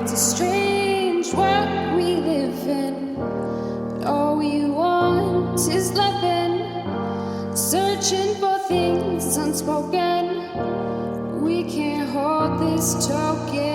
It's a strange world we live in, but all we want is loving, searching for things unspoken. We can't hold this token.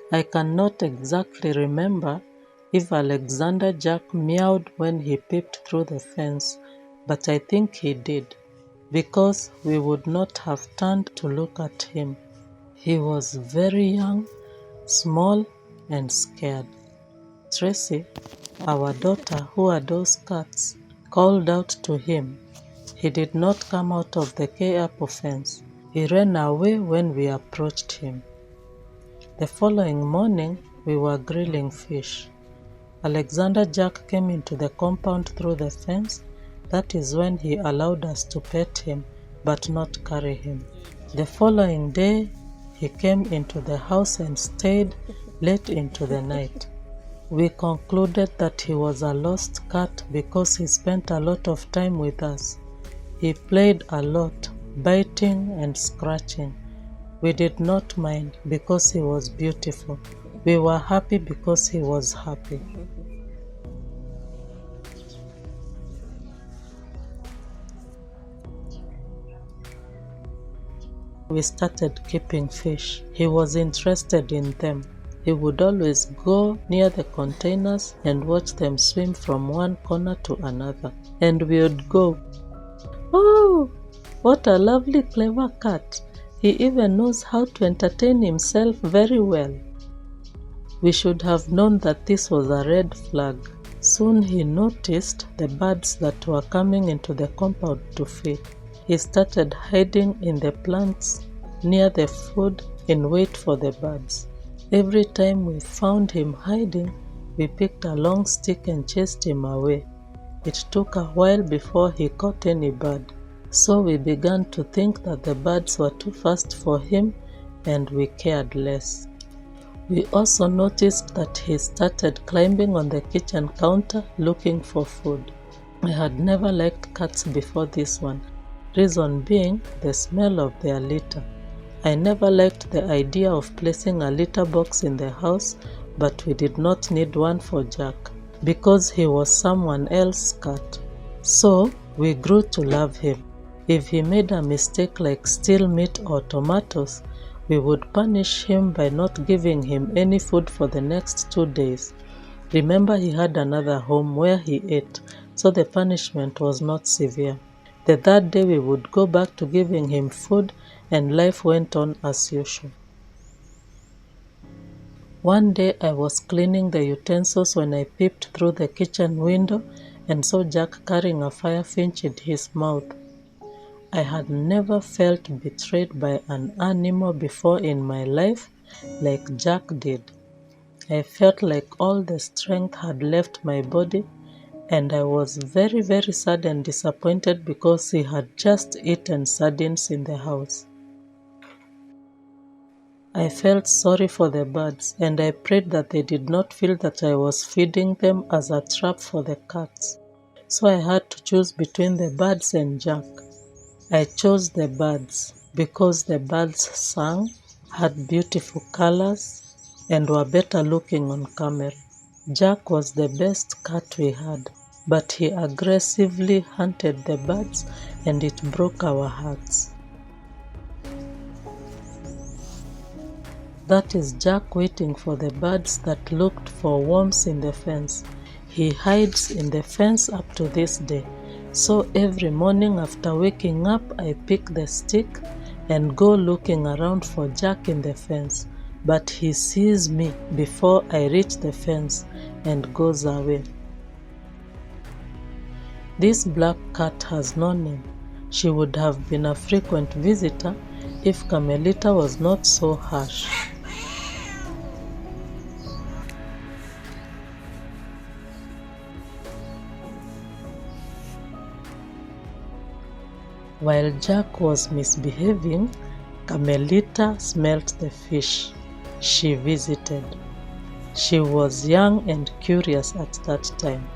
I cannot exactly remember if Alexander Jack meowed when he peeped through the fence, but I think he did, because we would not have turned to look at him. He was very young, small, and scared. Tracy, our daughter who adores cats, called out to him. He did not come out of the K-apple fence. He ran away when we approached him. The following morning, we were grilling fish. Alexander Jack came into the compound through the fence. That is when he allowed us to pet him, but not carry him. The following day, he came into the house and stayed late into the night. We concluded that he was a lost cat because he spent a lot of time with us. He played a lot, biting and scratching. We did not mind because he was beautiful. We were happy because he was happy. We started keeping fish. He was interested in them. He would always go near the containers and watch them swim from one corner to another. And we would go, "Oh, what a lovely, clever cat. He even knows how to entertain himself very well." We should have known that this was a red flag. Soon he noticed the birds that were coming into the compound to feed. He started hiding in the plants near the food in wait for the birds. Every time we found him hiding, we picked a long stick and chased him away. It took a while before he caught any bird. So we began to think that the birds were too fast for him and we cared less. We also noticed that he started climbing on the kitchen counter looking for food. I had never liked cats before this one, reason being the smell of their litter. I never liked the idea of placing a litter box in the house, but we did not need one for Jack, because he was someone else's cat. So we grew to love him. If he made a mistake like steal meat or tomatoes, We would punish him by not giving him any food for the next 2 days. Remember, he had another home where he ate, so the punishment was not severe. The third day we would go back to giving him food, and life went on as usual. One day I was cleaning the utensils when I peeped through the kitchen window and saw Jack carrying a firefinch in his mouth. I had never felt betrayed by an animal before in my life like Jack did. I felt like all the strength had left my body, and I was very, very sad and disappointed because he had just eaten sardines in the house. I felt sorry for the birds, and I prayed that they did not feel that I was feeding them as a trap for the cats. So I had to choose between the birds and Jack. I chose the birds because the birds sang, had beautiful colors, and were better looking on camera. Jack was the best cat we had, but he aggressively hunted the birds, and it broke our hearts. That is Jack waiting for the birds that looked for worms in the fence. He hides in the fence up to this day. So every morning after waking up, I pick the stick and go looking around for Jack in the fence. But he sees me before I reach the fence and goes away. This black cat has no name. She would have been a frequent visitor if Carmelita was not so harsh. While Jack was misbehaving, Carmelita smelt the fish she visited. She was young and curious at that time.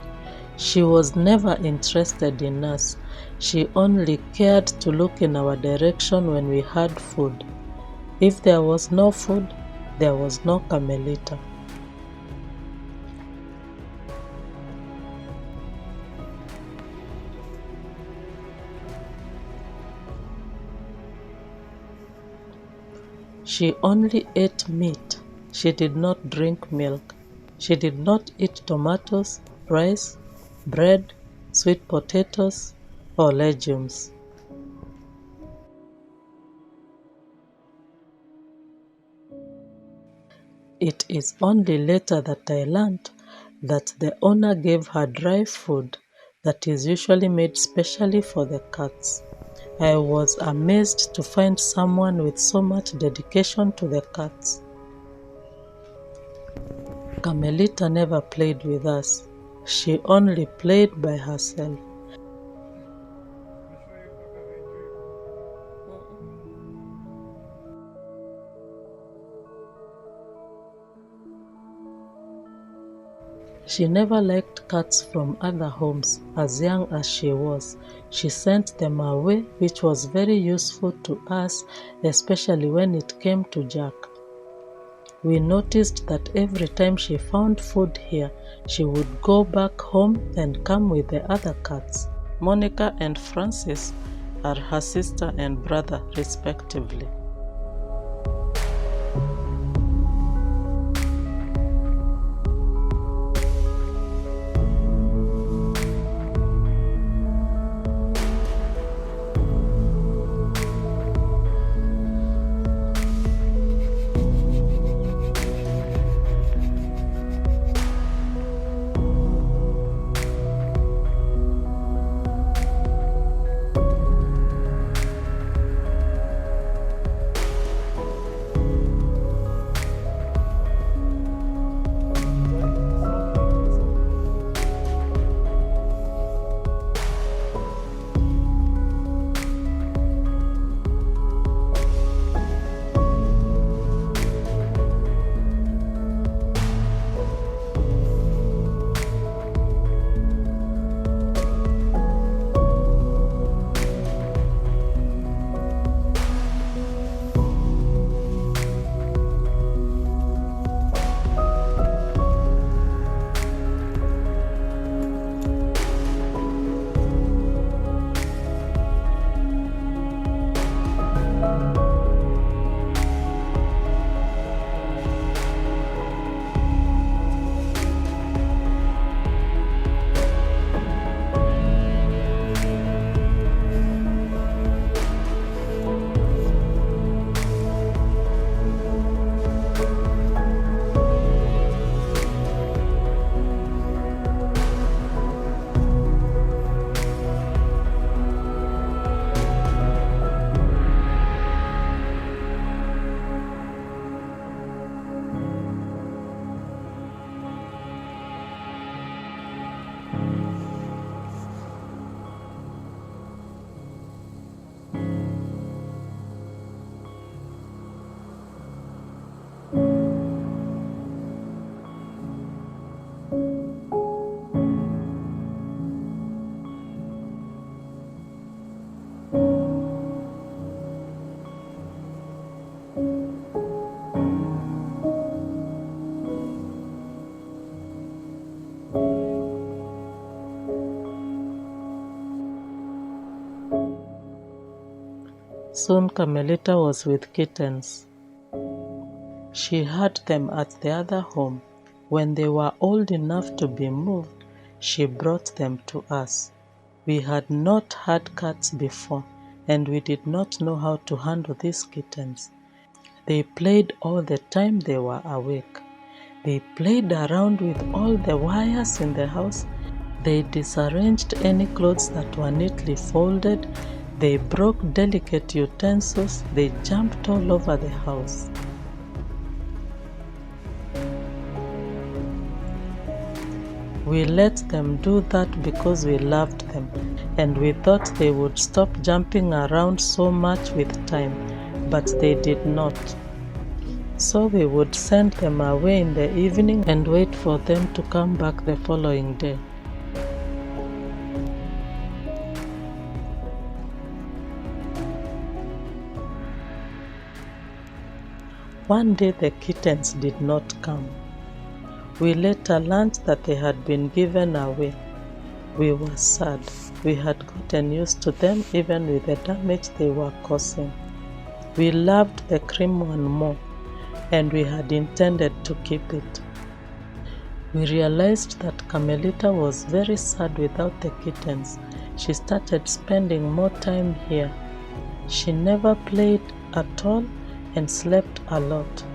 She was never interested in us. She only cared to look in our direction when we had food. If there was no food, there was no Carmelita. She only ate meat. She did not drink milk. She did not eat tomatoes, rice, bread, sweet potatoes, or legumes. It is only later that I learned that the owner gave her dry food that is usually made specially for the cats. I was amazed to find someone with so much dedication to the cats. Carmelita never played with us. She only played by herself. She never liked cats from other homes. As young as she was, she sent them away, which was very useful to us, especially when it came to Jack. We noticed that every time she found food here, she would go back home and come with the other cats. Monica and Francis are her sister and brother, respectively. Soon Carmelita was with kittens. She had them at the other home. When they were old enough to be moved, she brought them to us. We had not had cats before, and we did not know how to handle these kittens. They played all the time they were awake. They played around with all the wires in the house. They disarranged any clothes that were neatly folded. They broke delicate utensils. They jumped all over the house. We let them do that because we loved them, and we thought they would stop jumping around so much with time, but they did not. So we would send them away in the evening and wait for them to come back the following day. One day the kittens did not come. We later learned that they had been given away. We were sad. We had gotten used to them even with the damage they were causing. We loved the cream one more, and we had intended to keep it. We realized that Carmelita was very sad without the kittens. She started spending more time here. She never played at all and slept a lot.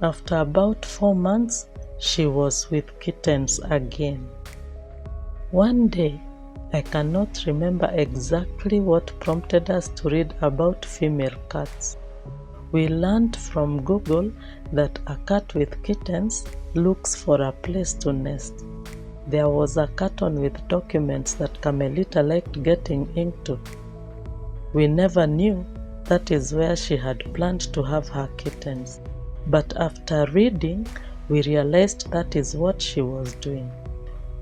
After about 4 months, she was with kittens again. One day, I cannot remember exactly what prompted us to read about female cats. We learned from Google that a cat with kittens looks for a place to nest. There was a carton with documents that Carmelita liked getting into. We never knew that is where she had planned to have her kittens, but after reading, we realized that is what she was doing.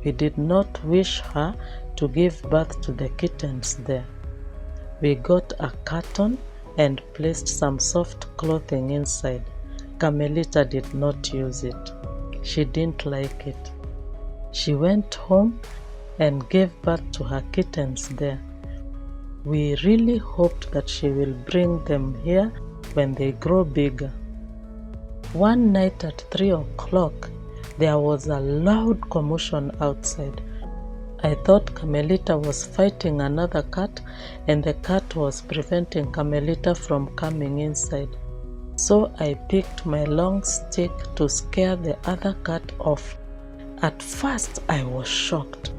We did not wish her to give birth to the kittens there. We got a carton and placed some soft clothing inside. Carmelita did not use it. She didn't like it. She went home and gave birth to her kittens there. We really hoped that she will bring them here when they grow bigger. One night at 3 o'clock, there was a loud commotion outside. I thought Carmelita was fighting another cat and the cat was preventing Carmelita from coming inside. So I picked my long stick to scare the other cat off. At first I was shocked.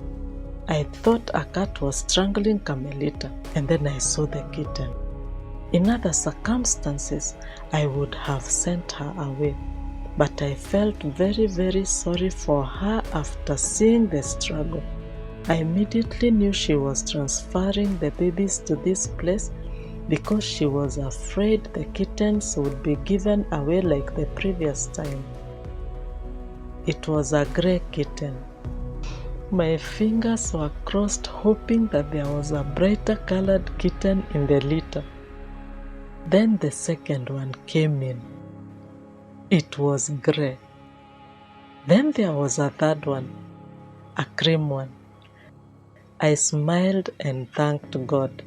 I thought a cat was strangling Carmelita, and then I saw the kitten. In other circumstances, I would have sent her away, but I felt very sorry for her after seeing the struggle. I immediately knew she was transferring the babies to this place because she was afraid the kittens would be given away like the previous time. It was a grey kitten. My fingers were crossed hoping that there was a brighter colored kitten in the litter. Then the second one came in. It was grey. Then there was a third one, a cream one. I smiled and thanked God.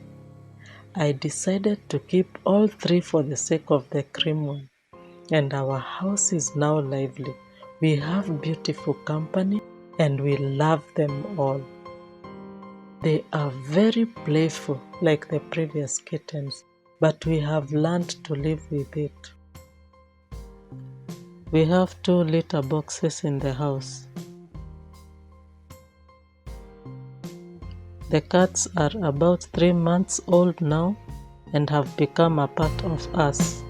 I decided to keep all 3 for the sake of the cream one. And our house is now lively. We have beautiful company and we love them all. They are very playful like the previous kittens, but we have learned to live with it. We have 2 litter boxes in the house. The cats are about 3 months old now and have become a part of us.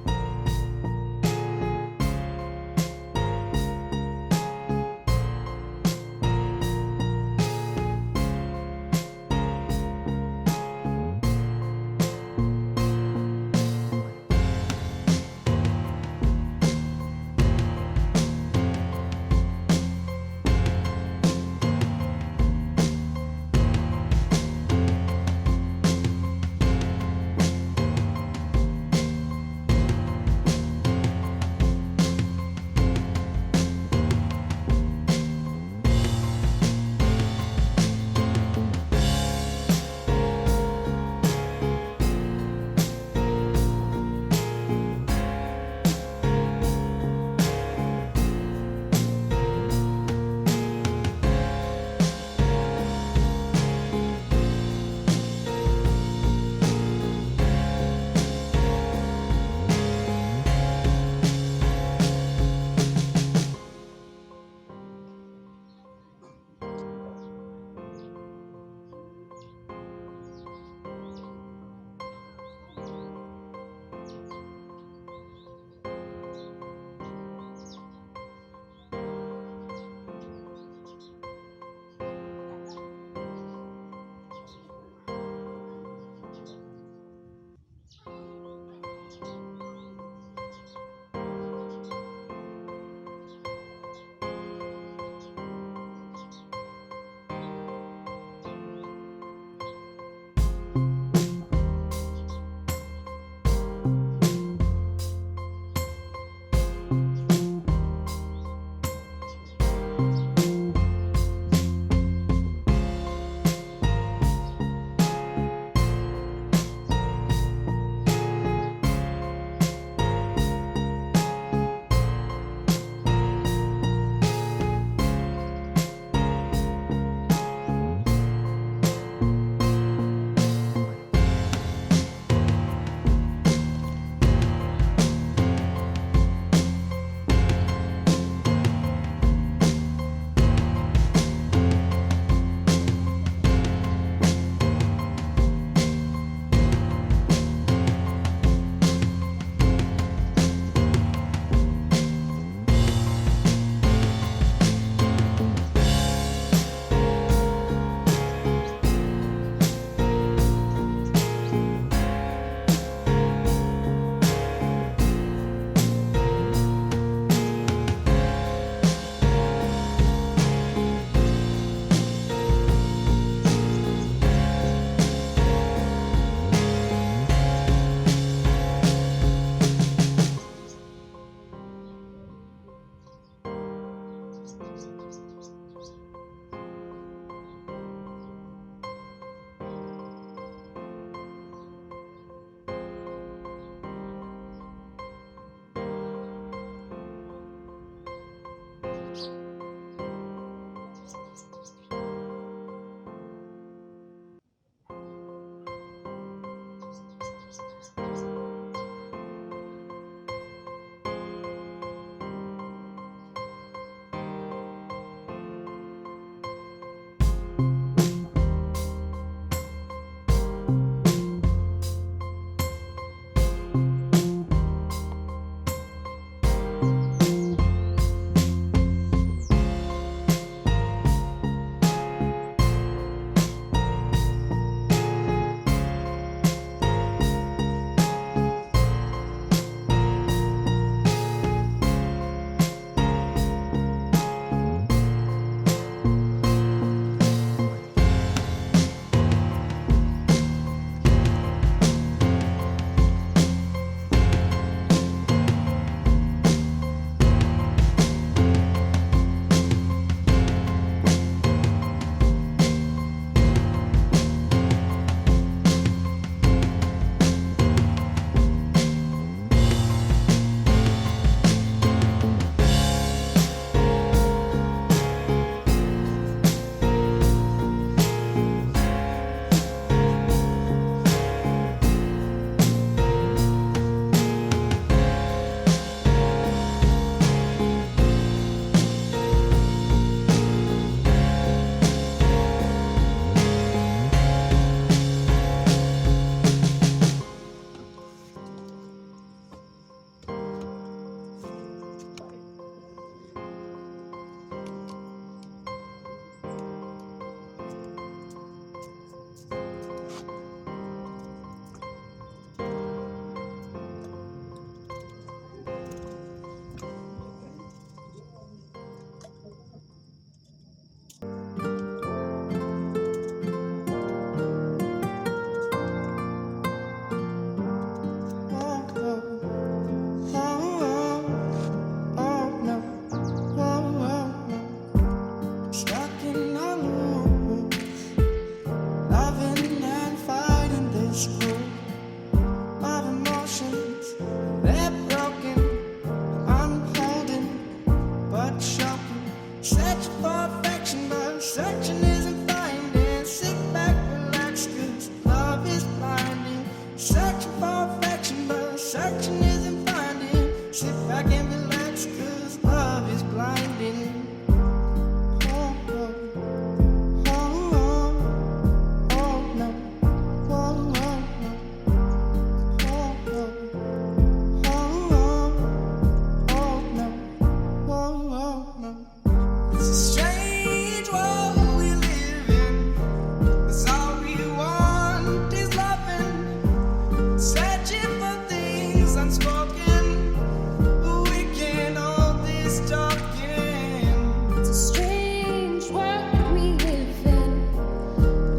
talking. It's a strange world we live in.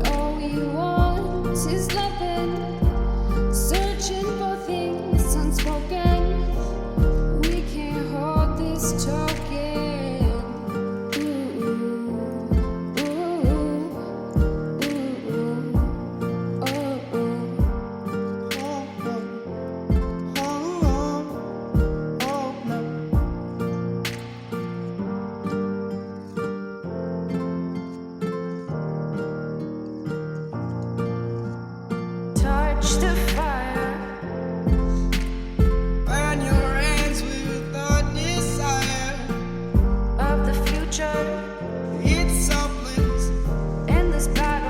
All we want is loving, searching for things unspoken. We can't hold this talking. Ooh, ooh, ooh, ooh, oh, touch the fire. Burn your hands with the desire Of the future it's so bliss, in this battle.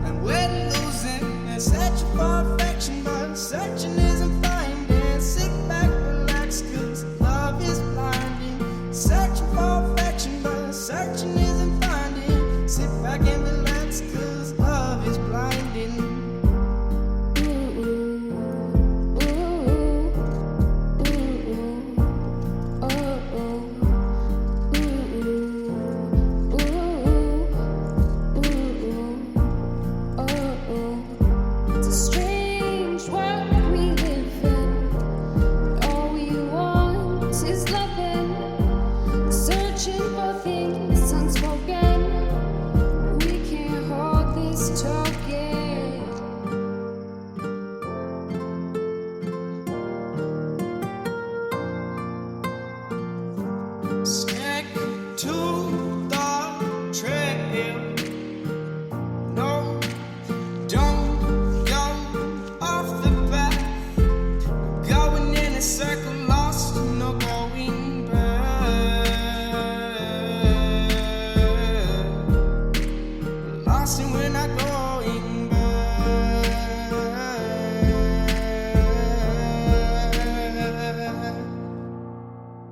and we're losing and searching for affection, but searching isn't finding. Sit back, relax, 'cause love is blinding. Searching for affection, but searching isn't finding. Sit back and relax, 'cause love is blinding. It's a strange world we live in. All we want is loving, searching for things unspoken. We can't hold this talking. Stick to the trail. No, don't go off the path. Going in a circle, lost, no going back. Lost and we're not going back.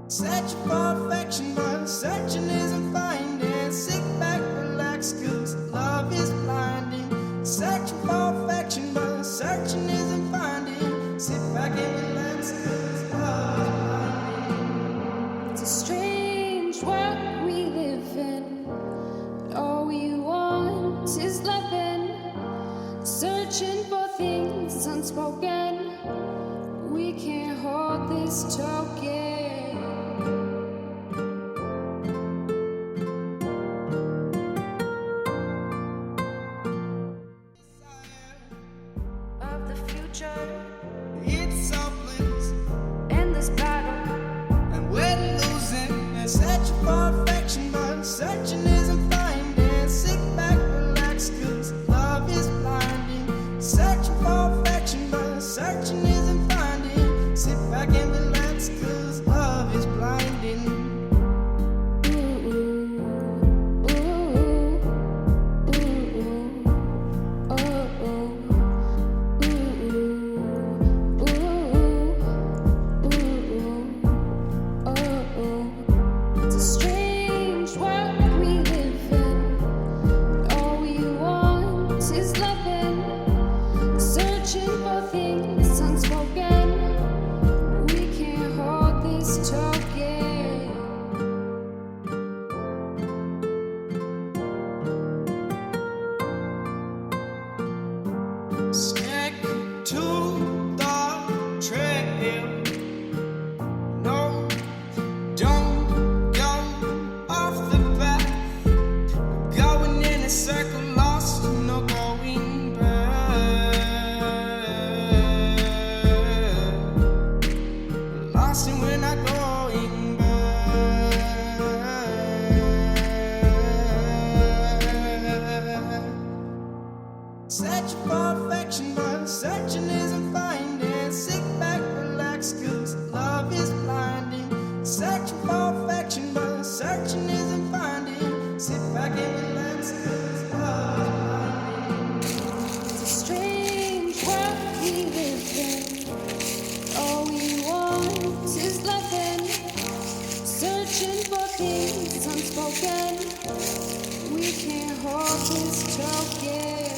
Searching for affection, but searching isn't finding. Sit back, relax, 'cause love is blinding. Searching for affection, but searching isn't finding. Sit back and relax, 'cause love is blinding. It's a strange world we live in. All we want is loving, searching for things unspoken. We can't hold this talking. Of the future It's so bliss, in this battle. and we're losing and searching for affection, but searching isn't finding. Sit back, relax, 'cause love is blinding. Searching for affection, but searching isn't finding. Sit back and relax, 'cause love is blinding. It's a strange world we live in. All we want is loving, searching for things unspoken. We can't hold this talking. Stick to the trail. No, don't go off the path. Going in a circle, lost, no going back. Lost and we're not going back. Searching for affection, but searching isn't finding. Sit back, relax, 'cause love is blinding. Searching for affection, but searching isn't finding. Sit back and relax, 'cause love is blinding. It's a strange world we live in. All we want is loving, searching for things unspoken. We can't hold this talking.